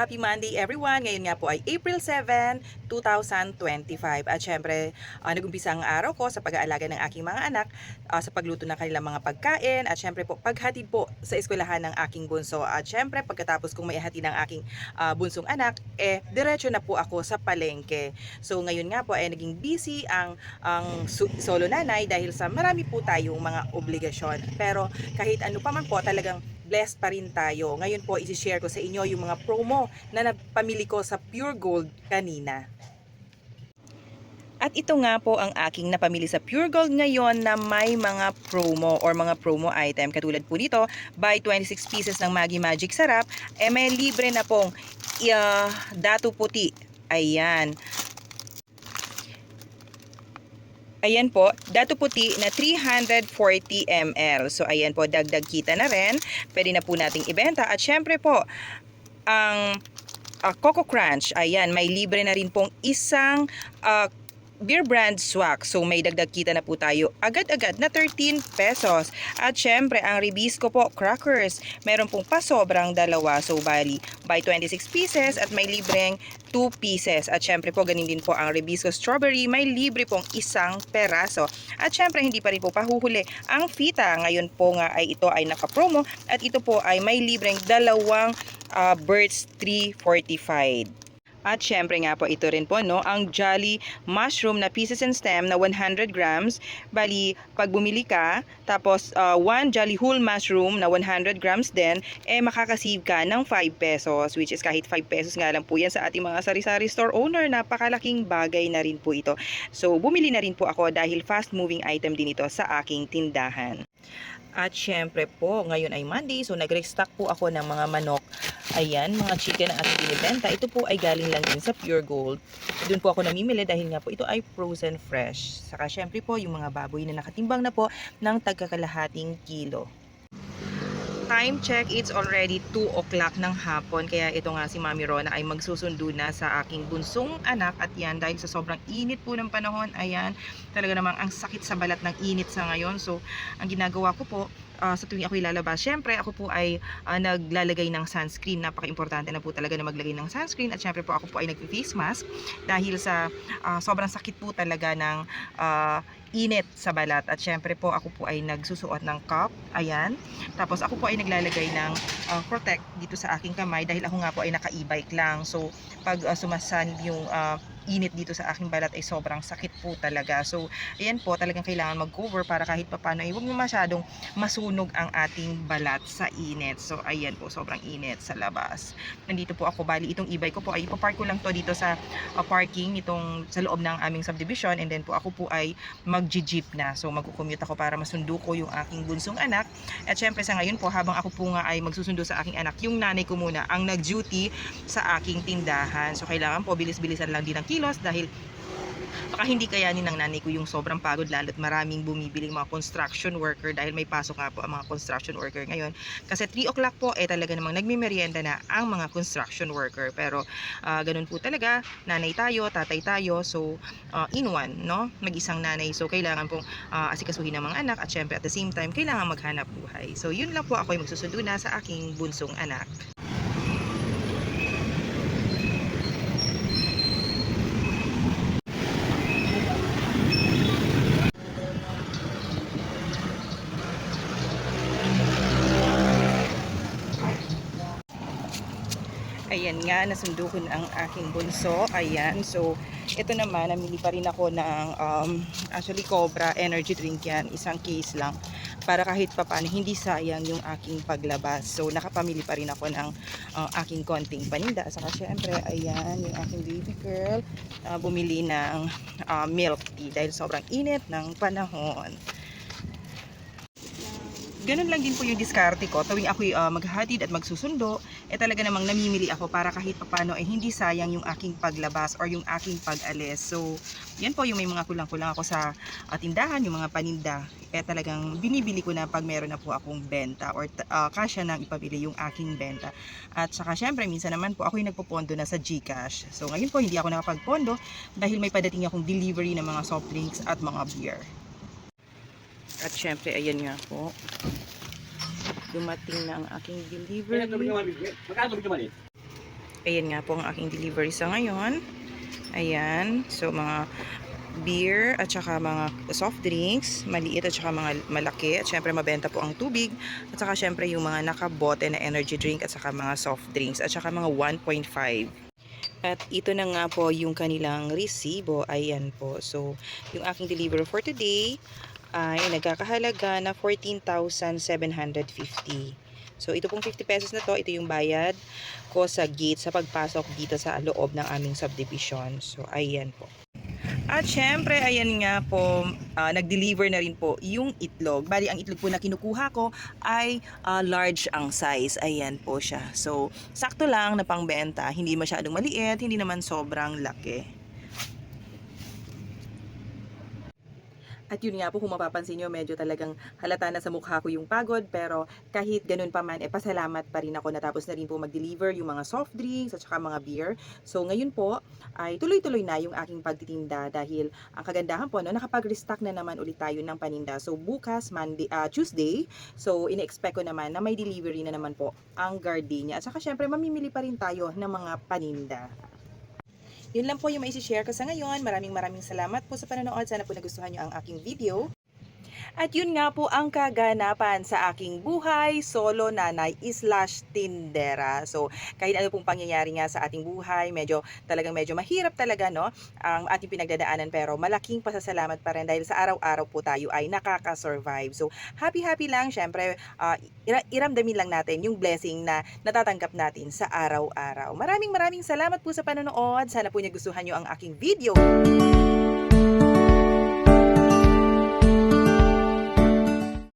Happy Monday everyone! Ngayon nga po ay April 7, 2025 at syempre nag-umpisa ang araw ko sa pag-aalaga ng aking mga anak, sa pagluto ng kanilang mga pagkain at syempre po paghatid po sa eskwelahan ng aking bunso at syempre pagkatapos kong maihatid ng aking bunsong anak, diretso na po ako sa palengke. So ngayon nga po ay naging busy ang solo nanay dahil sa marami po tayong mga obligasyon, pero kahit ano pa man po talagang blessed pa rin tayo. Ngayon po, isi-share ko sa inyo yung mga promo na napamili ko sa Pure Gold kanina. At ito nga po ang aking napamili sa Pure Gold ngayon na may mga promo or mga promo item. Katulad po nito, buy 26 pieces ng Maggi Magic Sarap, may libre na pong dato puti. Ayan. Ayan po, dato puti na 340 ml. So ayan po, dagdag kita na rin. Pwede na po nating ibenta. At syempre po, ang Coco Crunch, ayan, may libre na rin pong isang beer brand swak. So may dagdag kita na po tayo agad-agad na 13 pesos. At syempre, ang Ribisco po, crackers, meron pong pasobrang dalawa. So bali, buy 26 pieces at may libreng 2 pieces. At syempre po, ganin din po ang Ribisco strawberry, may libre pong isang peraso. At syempre, hindi pa rin po pahuhuli ang fita. Ngayon po nga ay ito ay naka-promo at ito po ay may libreng dalawang Birds 3 fortified. At syempre nga po ito rin po no, ang Jolly Mushroom na pieces and stem na 100 grams. Bali, pag bumili ka, tapos 1 Jolly Whole Mushroom na 100 grams din, makakasave ka ng 5 pesos. Which is kahit 5 pesos nga lang po yan sa ating mga sari-sari store owner. Napakalaking bagay na rin po ito. So, bumili na rin po ako dahil fast moving item din ito sa aking tindahan. At syempre po, ngayon ay Monday, so nag-restock po ako ng mga manok. Ayan, mga chicken na ating binibenta. Ito po ay galing lang din sa Pure Gold. Doon po ako namimili dahil nga po ito ay frozen fresh. Saka syempre po, yung mga baboy na nakatimbang na po ng tagkakalahating kilo. Time check, it's already 2 o'clock ng hapon. Kaya ito nga si Mami Rona ay magsusundo na sa aking bunsong anak. At yan, dahil sa sobrang init po ng panahon, ayan, talaga namang ang sakit sa balat ng init sa ngayon. So, ang ginagawa ko po, sa tuwing ako ilalabas, syempre ako po ay naglalagay ng sunscreen. Napaka-importante na po talaga na maglagay ng sunscreen. At syempre po ako po ay nag-face mask dahil sa sobrang sakit po talaga ng init sa balat. At syempre po ako po ay nagsusuot ng cup, ayan. Tapos ako po ay naglalagay ng protect dito sa aking kamay dahil ako nga po ay naka-e-bike lang. So pag sumasanib yung init dito sa aking balat ay sobrang sakit po talaga. So ayan po, talagang kailangan mag-cover para kahit papano ay huwag masyadong masunog ang ating balat sa init. So ayan po, sobrang init sa labas. Nandito po ako, bali itong e-bike ko po ay ipapark ko lang to dito sa parking itong sa loob ng aming subdivision, and then po ako po ay mag-jeep na. So magko-commute ako para masundo ko yung aking bunsong anak. At syempre sa ngayon po, habang ako po nga ay magsusundo sa aking anak, yung nanay ko muna ang nag-duty sa aking tindahan. So kailangan po bilis-bilisan lang din ang kilos dahil baka hindi kayanin ng nanay ko yung sobrang pagod, lalo't maraming bumibiling mga construction worker dahil may pasok nga po ang mga construction worker ngayon. Kasi 3 o'clock po talaga namang nagmimerienda na ang mga construction worker. Pero ganun po talaga, nanay tayo, tatay tayo, so in one, no? Mag-isang nanay. So kailangan pong asikasuhin ng mga anak at syempre at the same time kailangan maghanap buhay. So yun lang po, ako ay magsusundo na sa aking bunsong anak. Ayan nga, nasundo ko na ang aking bunso. Ayan, so ito naman, namili pa rin ako ng actually Cobra energy drink yan, isang case lang para kahit papaano hindi sayang yung aking paglabas. So nakapamili pa rin ako ng aking konting paninda. Saka syempre, ayan, yung aking baby girl bumili ng milk tea dahil sobrang init ng panahon. ganun lang din po yung diskarte ko. Tuwing ako'y maghahatid at magsusundo, talaga namang namimili ako para kahit papano hindi sayang yung aking paglabas or yung aking pag-alis. So, yan po yung may mga kulang-kulang ako sa tindahan, yung mga paninda. Talagang binibili ko na pag meron na po akong benta or kasya nang ipabili yung aking benta. At saka syempre, minsan naman po ako'y nagpopondo na sa GCash. So, ngayon po hindi ako nakapagpondo dahil may padating akong delivery ng mga soft drinks at mga beer. At syempre, ayan nga po. Dumating na ang aking delivery. Ayan nga po ang aking delivery sa ngayon. Ayan. So, mga beer at saka mga soft drinks, maliit at saka mga malaki. At syempre, mabenta po ang tubig. At saka syempre, yung mga nakabote na energy drink at saka mga soft drinks. At saka mga 1.5. At ito na nga po yung kanilang resibo. Ayan po. So, yung aking delivery for today ay nagkakahalaga na 14,750. So, ito pong 50 pesos na to, ito yung bayad ko sa gate sa pagpasok dito sa loob ng aming subdivision. So, ayan po. At syempre, ayan nga po, nag-deliver na rin po yung itlog. Bali, ang itlog po na kinukuha ko ay large ang size. Ayan po siya. So, sakto lang na pangbenta. Hindi masyadong maliit, hindi naman sobrang laki. At yun nga po, kung mapapansin nyo, medyo talagang halata na sa mukha ko yung pagod. Pero kahit ganun pa man, pasalamat pa rin ako. Natapos na rin po mag-deliver yung mga soft drinks at saka mga beer. So ngayon po, ay tuloy-tuloy na yung aking pagtitinda. Dahil ang kagandahan po, nakapag-restock na naman ulit tayo ng paninda. So bukas, Tuesday, so ine-expect ko naman na may delivery na naman po ang gardenia. At saka syempre, mamimili pa rin tayo ng mga paninda. Yun lang po yung maisi-share ko sa ngayon. Maraming salamat po sa panonood. Sana po nagustuhan nyo ang aking video. At yun nga po ang kaganapan sa aking buhay, solo nanay / tindera. So, kahit ano pong pangyayari nga sa ating buhay, talagang medyo mahirap talaga, no? Ang ating pinagdadaanan, pero malaking pasasalamat pa rin dahil sa araw-araw po tayo ay nakaka-survive. So, happy lang. Syempre, iramdamin lang natin yung blessing na natatanggap natin sa araw-araw. Maraming salamat po sa panonood. Sana po nagustuhan nyo ang aking video.